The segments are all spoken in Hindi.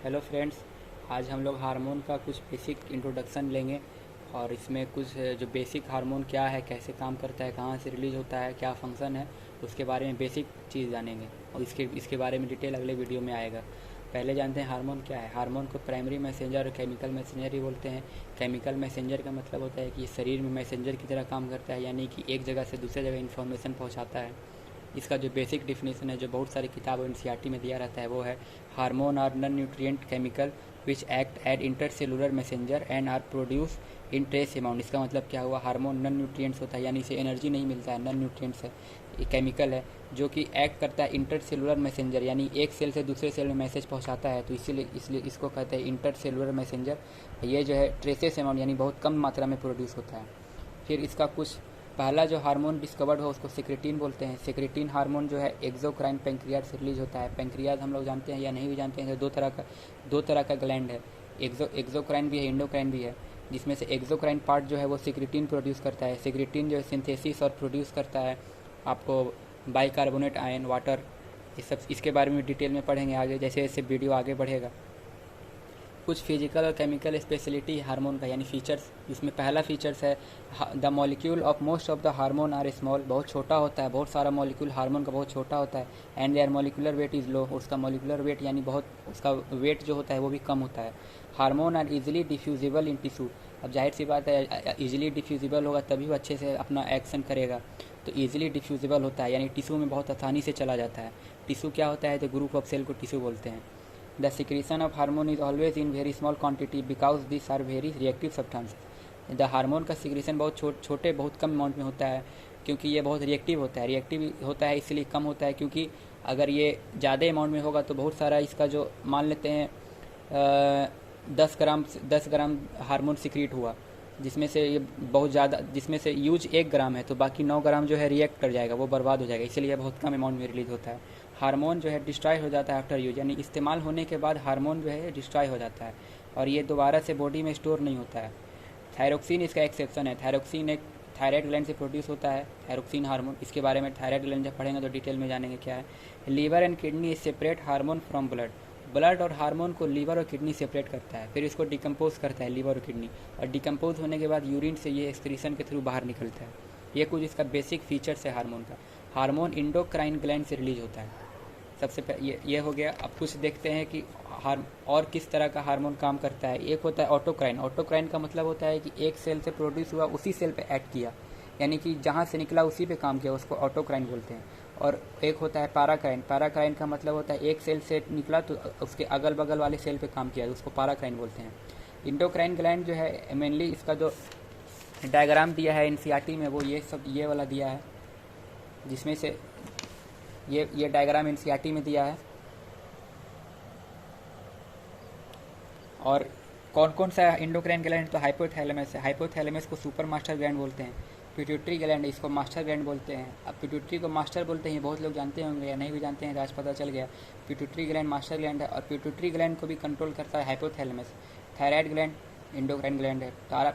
हेलो फ्रेंड्स, आज हम लोग हार्मोन का कुछ बेसिक इंट्रोडक्शन लेंगे और इसमें कुछ जो बेसिक हार्मोन क्या है, कैसे काम करता है, कहाँ से रिलीज होता है, क्या फंक्शन है, उसके बारे में बेसिक चीज़ जानेंगे और इसके बारे में डिटेल अगले वीडियो में आएगा। पहले जानते हैं हार्मोन क्या है। हार्मोन को प्राइमरी मैसेंजर और केमिकल मैसेंजर ही बोलते हैं। केमिकल मैसेंजर का मतलब होता है कि ये शरीर में मैसेंजर की तरह काम करता है, यानी कि एक जगह से दूसरे जगह इन्फॉर्मेशन पहुँचाता है। इसका जो बेसिक डिफिनेशन है, जो बहुत सारी किताब और एनसीईआरटी में दिया रहता है, वो है hormone are non nutrient chemical which act at intercellular messenger and are produce in trace amount. इसका मतलब क्या हुआ, हार्मोन नॉन न्यूट्रिएंट्स होता है, यानी इसे एनर्जी नहीं मिलता है, नॉन न्यूट्रिएंट्स है, ये केमिकल है जो कि एक्ट करता है इंटरसेलुलर मैसेंजर, यानी एक सेल से दूसरे सेल में मैसेज पहुंचाता है, तो इसलिए इसको कहते हैं इंटरसेलुलर मैसेंजर। ये जो है ट्रेसेस अमाउंट यानी बहुत कम मात्रा में प्रोड्यूस होता है। फिर इसका कुछ पहला जो हार्मोन डिस्कवर्ड हो उसको सेक्रेटिन बोलते हैं। सेक्रेटिन हार्मोन जो है एक्सोक्राइन पैंक्रियाज से रिलीज होता है। पैंक्रियाज हम लोग जानते हैं या नहीं भी जानते हैं, तो दो तरह का ग्लैंड है, एक्सोक्राइन भी है, इंडोक्राइन भी है, जिसमें से एक्सोक्राइन पार्ट जो है वो सेक्रेटिन प्रोड्यूस करता है। सेक्रेटिन जो है सिंथेसिस और प्रोड्यूस करता है आपको बाइकार्बोनेट आयन, वाटर, इसके बारे में डिटेल में पढ़ेंगे आगे, जैसे जैसे वीडियो आगे बढ़ेगा। कुछ फिजिकल और केमिकल स्पेशलिटी हार्मोन का यानी फीचर्स, इसमें पहला फीचर्स है the molecule of most of the hormone are small. बहुत छोटा होता है, बहुत सारा मॉलिक्यूल हार्मोन का बहुत छोटा होता है। And their molecular weight is low, उसका मॉलिकुलर वेट यानी बहुत उसका वेट जो होता है वो भी कम होता है। Hormone are easily diffusible in tissue. अब जाहिर सी बात है, इजीली डिफ्यूजिबल होगा तभी वो अच्छे से अपना एक्शन करेगा, तो ईजिली डिफ्यूजिबल होता है यानी टिश्यू में बहुत आसानी से चला जाता है। टिश्यू क्या होता है, तो ग्रुप ऑफ सेल को टिश्यू बोलते हैं। The secretion of hormone is always in very small quantity because these are very reactive substances। The hormone का सिक्रेशन बहुत छोटे बहुत कम अमाउंट में होता है, क्योंकि ये बहुत रिएक्टिव होता है। रिएक्टिव होता है इसलिए कम होता है, क्योंकि अगर ये ज़्यादा अमाउंट में होगा तो बहुत सारा इसका जो मान लेते हैं 10 ग्राम हार्मोन सिक्रीट हुआ, जिसमें से ये बहुत ज़्यादा, जिसमें से यूज 1 ग्राम है, तो बाकी 9 ग्राम जो है रिएक्ट कर जाएगा, वो बर्बाद हो जाएगा, इसलिए बहुत कम अमाउंट में रिलीज होता है। हार्मोन जो है डिस्ट्रॉय हो जाता है आफ्टर यूज, यानी इस्तेमाल होने के बाद हार्मोन जो है डिस्ट्रॉय हो जाता है और ये दोबारा से बॉडी में स्टोर नहीं होता है। थायरोक्सिन इसका एक्सेप्शन है। थायरोक्सिन एक थायराइड ग्लैंड से प्रोड्यूस होता है, थायरोक्सिन हार्मोन। इसके बारे में थायराइड ग्लैंड जब पढ़ेंगे तो डिटेल में जानेंगे क्या है। Liver and kidney separate hormone from blood. Blood और हार्मोन को लीवर और किडनी सेपरेट करता है, फिर इसको डिकम्पोज करता है लीवर और किडनी, और डिकम्पोज होने के बाद यूरिन से ये एक्सक्रीशन के थ्रू बाहर निकलता है। ये कुछ इसका बेसिक फीचर्स है हार्मोन का। हार्मोन इंडोक्राइन ग्लैंड से रिलीज होता है। सबसे ये हो गया। अब कुछ देखते हैं कि और किस तरह का हार्मोन काम करता है। एक होता है ऑटोक्राइन। ऑटोक्राइन का मतलब होता है कि एक सेल से प्रोड्यूस हुआ उसी सेल पे एक्ट किया, यानी कि जहाँ से निकला उसी पे काम किया, उसको ऑटोक्राइन बोलते हैं। और एक होता है पैराक्राइन। पैराक्राइन का मतलब होता है एक सेल से निकला तो उसके अगल बगल वाले सेल पे काम किया, उसको पैराक्राइन बोलते हैं। इंडोक्राइन ग्लैंड जो है मेनली इसका जो डायग्राम दिया है एनसीईआरटी में, वो ये वाला दिया है, जिसमें से ये डायग्राम एनसीईआरटी में दिया है। और कौन कौन सा इंडोक्राइन ग्लैंड, तो हाइपोथैलेमस है। हाइपोथैलेमस को सुपर मास्टर ग्लैंड बोलते हैं। पिट्यूटरी ग्लैंड, इसको मास्टर ग्लैंड बोलते हैं। अब पिट्यूटरी को मास्टर बोलते हैं, बहुत लोग जानते होंगे या नहीं भी जानते हैं, तो आज पता चल गया। पिट्यूटरी ग्लैंड मास्टर ग्लैंड है, और पिट्यूटरी ग्लैंड को भी कंट्रोल करता है hypothalamus. Thyroid gland endocrine gland है।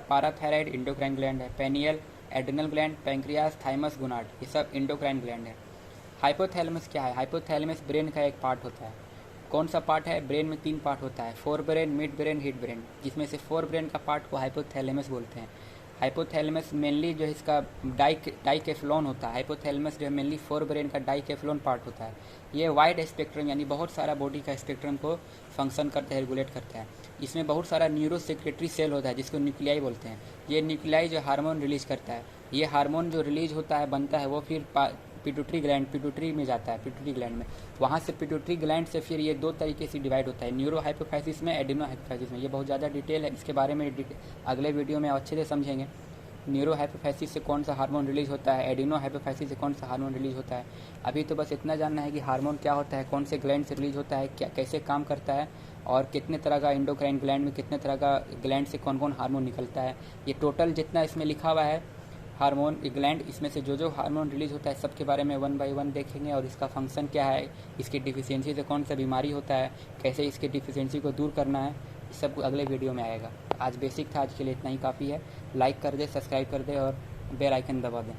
पाराथायराइड इंडोक्राइन ग्लैंड है। पेनियल, adrenal gland, pancreas, thymus, gonad, ये सब इंडोक्राइन ग्लैंड है। हाइपोथैलेमस क्या है? हाइपोथैलेमस ब्रेन का एक पार्ट होता है। कौन सा पार्ट है? ब्रेन में 3 पार्ट होता है, fore brain, mid brain, hind brain, जिसमें से फोर ब्रेन का पार्ट को हाइपोथैलेमस बोलते हैं। हाइपोथैलेमस मेनली जो है इसका डाइकेफ्लॉन होता है। हाइपोथैलेमस जो है मेनली फोर ब्रेन का डाइकेफ्लॉन पार्ट होता है। ये वाइड स्पेक्ट्रम यानी बहुत सारा बॉडी का स्पेक्ट्रम को फंक्शन करता है, रेगुलेट करता है। इसमें बहुत सारा न्यूरो सेक्रेटरी सेल होता है, जिसको न्यूक्लियाई बोलते हैं। ये न्यूक्लियाई जो हार्मोन रिलीज करता है, ये हार्मोन जो रिलीज होता है, बनता है, वो फिर पिट्यूटरी में जाता है, पिट्यूटरी ग्लैंड में। वहाँ से पिट्यूटरी ग्लैंड से फिर ये 2 तरीके से डिवाइड होता है, न्यूरो हाइपोफाइसिस में, एडिनो हाइपोफाइसिस में। ये बहुत ज़्यादा डिटेल है, इसके बारे में अगले वीडियो में अच्छे से समझेंगे। न्यूरो हाइपोफाइसिस से कौन सा हार्मोन रिलीज होता है, एडिनो हाइपोफाइसिस से कौन सा हार्मोन रिलीज होता है। अभी तो बस इतना जानना है कि हार्मोन क्या होता है, कौन से ग्लैंड से रिलीज होता है, क्या कैसे काम करता है, और कितने तरह का इंडोक्राइन ग्लैंड में कितने तरह का ग्लैंड से कौन कौन हार्मोन निकलता है। ये टोटल जितना इसमें लिखा हुआ है हार्मोन ग्लैंड, इसमें से जो हार्मोन रिलीज होता है सबके बारे में 1 बाय 1 देखेंगे, और इसका फंक्शन क्या है, इसकी डिफिशियंसी से कौन सा बीमारी होता है, कैसे इसके डिफिशियंसी को दूर करना है, इस सब अगले वीडियो में आएगा। आज बेसिक था, आज के लिए इतना ही काफ़ी है। लाइक कर दे, सब्सक्राइब कर दे और बेल आइकन दबा दें।